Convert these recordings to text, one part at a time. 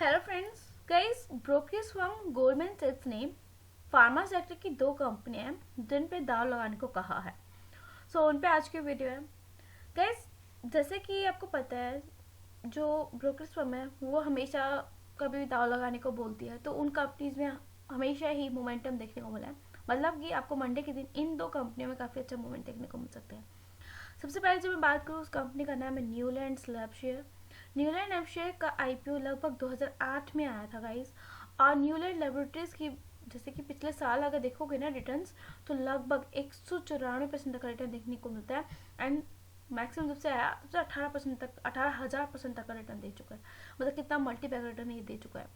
Hello friends guys, brokers firm Goldman सैक्स ने pharma sector की दो कंपनियां हैं जिन पे दाव लगाने को कहा है। उन पे आज की वीडियो है। गाइस, जैसे कि आपको पता है, जो ब्रोकर्स फर्म है वो हमेशा कभी भी दाव लगाने को बोलती है, तो उन कंपनीज में हमेशा ही मोमेंटम देखने को मिला है। मतलब कि आपको मंडे के दिन इन दो कंपनियों में काफ़ी अच्छा मोमेंट देखने को मिल सकता है। सबसे पहले जब मैं बात करूँ, उस कंपनी का नाम है न्यूलैंड स्लैबशेयर। न्यूलैंड एमशेयर का आईपीओ लगभग 2008 में आया था गाइस। और न्यूलैंड लेबोरेटरीज की, जैसे कि पिछले साल अगर देखोगे ना रिटर्न्स, तो लगभग 194% तक का रिटर्न देखने को मिलता है। एंड मैक्सिमम जब से आया तो 18% तक, 18,000% तक का रिटर्न दे चुका है। मतलब कितना मल्टीपैक रिटर्न ये दे चुका है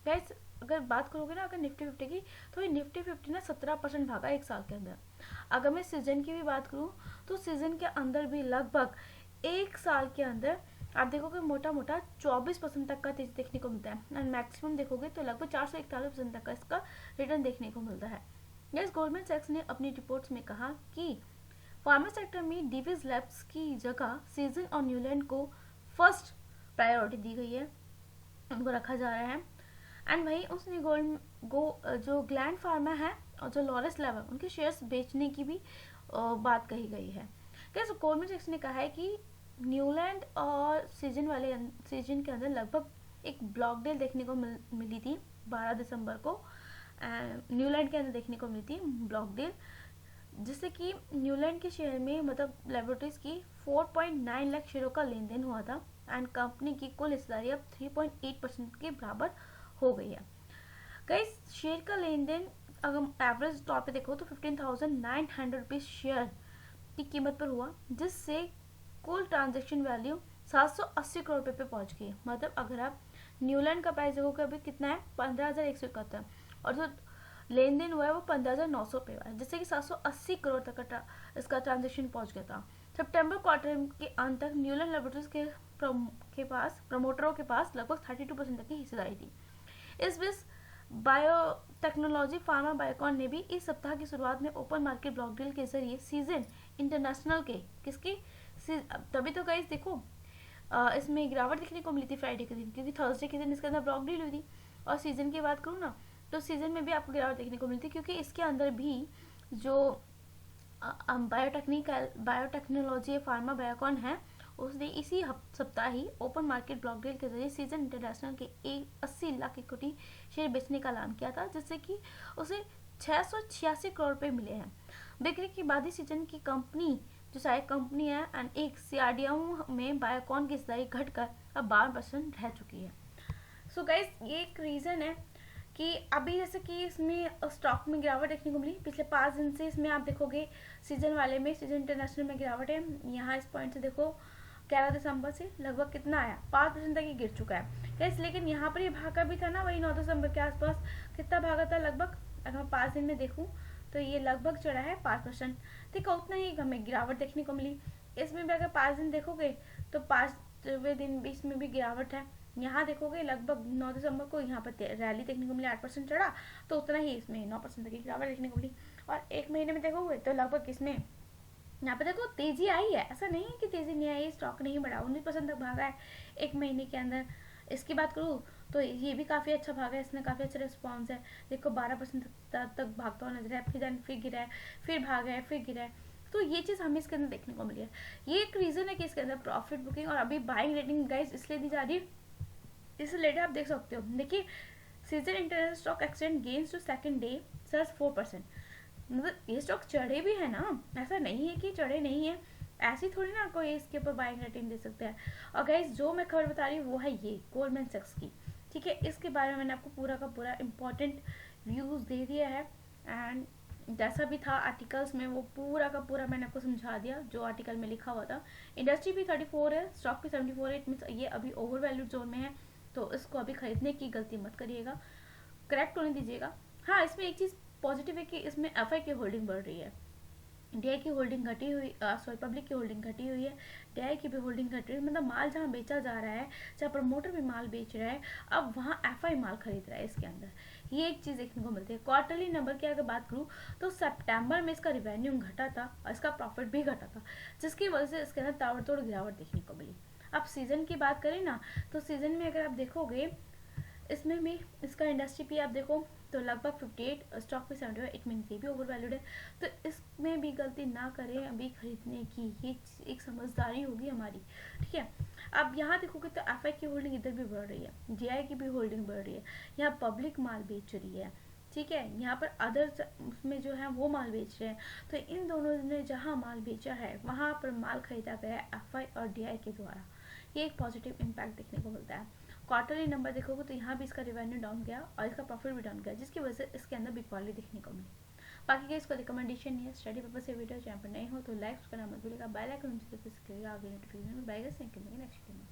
गाइस। अगर बात करोगे ना अगर निफ्टी फिफ्टी की, तो ये निफ्टी फिफ्टी ना 17% भागा एक साल के अंदर। अगर मैं सीजन की भी बात करूँ, तो सीजन के अंदर भी लगभग एक साल के अंदर आप देखोगे मोटा मोटा 24% तक का तेजी देखने को मिलता है। एंड मैक्सिमम देखोगे तो लगभग 441% तक का इसका रिटर्न देखने को मिलता है। यस, गोल्डमैन सैक्स ने अपनी रिपोर्ट्स में कहा कि फार्मा सेक्टर में डिवीज लैब्स की जगह सीजन और न्यूलैंड को फर्स्ट प्रायोरिटी दी गई है, उनको रखा जा रहा है। एंड वहीं उसने जो ग्लैंड फार्मा है और जो लॉरेंस लैब है, उनके शेयर्स बेचने की भी बात कही गई है। कैसे गोल्डमैन सैक्स ने कहा है कि न्यूलैंड और सीजन के अंदर लगभग एक ब्लॉक डील देखने को मिली थी 12 दिसंबर को। न्यूलैंड के अंदर देखने को मिली थी ब्लॉक डील, जिससे कि न्यूलैंड के शेयर में, मतलब लेबोरेटरीज की 4.9 लाख शेयरों का लेन देन हुआ था। एंड कंपनी की कुल हिस्सेदारी अब 3.8% के बराबर हो गई है। कई शेयर का लेन देन अगर एवरेज तौर पे देखो तो 15,900 रुपीज शेयर की कीमत पर हुआ, जिससे कुल ट्रांजेक्शन वैल्यू 780 करोड़ रुपए पे पहुंच गई। मतलब अगर आप न्यूलैंड का प्राइस देखोगे अभी कितना है, 15,171, और जो लेन देन हुआ है वो 15,900 पे हुआ है, जिससे कि 780 करोड़ तक का इसका ट्रांजेक्शन पहुंच गया था। सितंबर क्वार्टर के अंत तक न्यूलैंड लेबोरेटरीज प्रमोटरों के पास लगभग 32% तक की हिस्सेदारी थी। इस बीच बायोटेक्नोलॉजी फार्मा बायोकॉन ने भी इस सप्ताह की शुरुआत में ओपन मार्केट ब्लॉक डील के जरिए सीजन इंटरनेशनल के किसकी, तभी तो गाइस देखो इसमें गिरावट देखने को मिली थी फ्राइडे के दिन, क्योंकि थर्सडे के दिन इसके अंदर ब्लॉक डील हुई थी। और सीजन की बात करूँ ना, तो सीजन में भी आपको गिरावट देखने को मिलती, क्योंकि इसके अंदर भी जो बायोटेक्नोलॉजी फार्मा बायोकॉन है, उसने इसी सप्ताह ही ओपन मार्केट ब्लॉक डील के जरिए सीजन इंटरनेशनल के 80 लाख इक्विटी शेयर बेचने का ऐलान किया था, जिससे कि उसे 686 करोड़ रुपए मिले हैं। बिक्री के बाद ही सीजन की कंपनी, जो सहायक कंपनी है, एंड एक सीआरडीएम में बायोकॉन की हिस्सेदारी घटकर अब 12% रह चुकी है। सो गाइस, ये एक रीज़न है कि अभी जैसे कि इसमें स्टॉक में गिरावट देखने को मिली पिछले 5 दिन से। इसमें आप देखोगे सीजन वाले में, सीजन इंटरनेशनल में गिरावट है। यहाँ इस पॉइंट से देखो 11 दिसंबर से लगभग कितना आया, 5% तक ही गिर चुका है गैस। लेकिन यहाँ पर ये भागा भी था ना वही 9 दिसंबर के आसपास, कितना भागा था लगभग, अगर मैं 5 दिन में देखूँ तो ये लगभग चढ़ा है 5%। ठीक है, उतना ही हमें गिरावट देखने को मिली। इसमें भी अगर 5 दिन देखोगे तो 5वें दिन भी इसमें भी गिरावट है। यहाँ देखोगे लगभग 9 दिसंबर को यहाँ पर रैली देखने को मिली, 8% चढ़ा, तो उतना ही इसमें 9% तक की गिरावट देखने को मिली। और एक महीने में देखोगे तो लगभग इसमें यहाँ पे देखो तेजी आई है, ऐसा नहीं है कि तेजी नहीं आई, स्टॉक नहीं बढ़ा, 19% तक भागा है एक महीने के अंदर। इसकी बात करूँ तो ये भी काफ़ी अच्छा भागा है, इसमें काफ़ी अच्छा रिस्पॉन्स है। देखो 12% तक भागता हुआ नजर है, फिर गिरा है, फिर भागा है, फिर गिरा है। तो ये चीज़ हमें इसके अंदर देखने को मिली है। ये एक रीज़न है कि इसके अंदर प्रॉफिट बुकिंग और अभी बाइंग रेटिंग गाइस इसलिए दी जा रही है, इस रिलेटेड आप देख सकते हो। देखिए, season international stock exchange gains to second day surge 4%। मतलब ये स्टॉक चढ़े भी है ना, ऐसा नहीं है कि चढ़े नहीं है, ऐसी थोड़ी ना कोई इसके ऊपर बाइंग रेटिंग दे सकता है। और गाइस, जो मैं खबर बता रही हूँ वो है ये गोल्डमैन सैक्स की, ठीक है। इसके बारे में मैंने आपको पूरा का पूरा इंपॉर्टेंट व्यूज दे दिया है। एंड जैसा भी था आर्टिकल्स में वो पूरा का पूरा मैंने आपको समझा दिया, जो आर्टिकल में लिखा हुआ था। इंडस्ट्री भी 34 है, स्टॉक भी 74 है, इट मीन्स ये अभी ओवर वैल्यूड जोन में है, तो इसको अभी खरीदने की गलती मत करिएगा, करेक्ट होने दीजिएगा। हाँ, इसमें एक चीज़ पॉजिटिव है कि इसमें एफआई की होल्डिंग बढ़ रही है, डीआई की होल्डिंग घटी हुई, सॉरी पब्लिक की होल्डिंग घटी हुई है, डीआई की भी होल्डिंग घटी हुई है। मतलब माल जहाँ बेचा जा रहा है, जहाँ प्रमोटर भी माल बेच रहा है, अब वहाँ एफआई माल खरीद रहा है इसके अंदर। ये एक चीज़ देखने को मिलती है। क्वार्टरली नंबर की अगर बात करूँ तो सितंबर में इसका रिवेन्यू घटा था और इसका प्रॉफिट भी घटा था, जिसकी वजह से इसके अंदर ताबड़तोड़ गिरावट देखने को मिली। अब सीजन की बात करें ना, तो सीजन में अगर आप देखोगे इसमें भी इसका इंडस्ट्री पी आप देखो तो लगभग 58, स्टॉक पे 71, इट मीन ये भी ओवर वैल्यूड है। तो इसमें भी गलती ना करें अभी खरीदने की, ये एक समझदारी होगी हमारी, ठीक है। अब यहाँ देखोगे तो एफ की होल्डिंग इधर भी बढ़ रही है, जी की भी होल्डिंग बढ़ रही है, यहाँ पब्लिक माल बेच रही है, ठीक है, यहाँ पर अदर उसमें जो है वो माल बेच रहे हैं। तो इन दोनों ने जहाँ माल बेचा है वहाँ पर माल खरीदा गया है एफ और डी के द्वारा, ये एक पॉजिटिव इम्पैक्ट देखने को मिलता है। क्वार्टरली नंबर देखोगे तो यहाँ भी इसका रेवेन्यू डाउन गया और इसका प्रॉफिट भी डाउन गया, जिसकी वजह से इसके अंदर बिकवाली देखने को मिली। बाकी का इसको रिकमेंडेशन नहीं है, स्टडी पर्पस से वीडियो, चैनल पर नहीं हो तो लाइक करना मत भूलिएगा, बेल आइकन आगे नोटिफिकेशन में। Bye guys, thank you, next video में।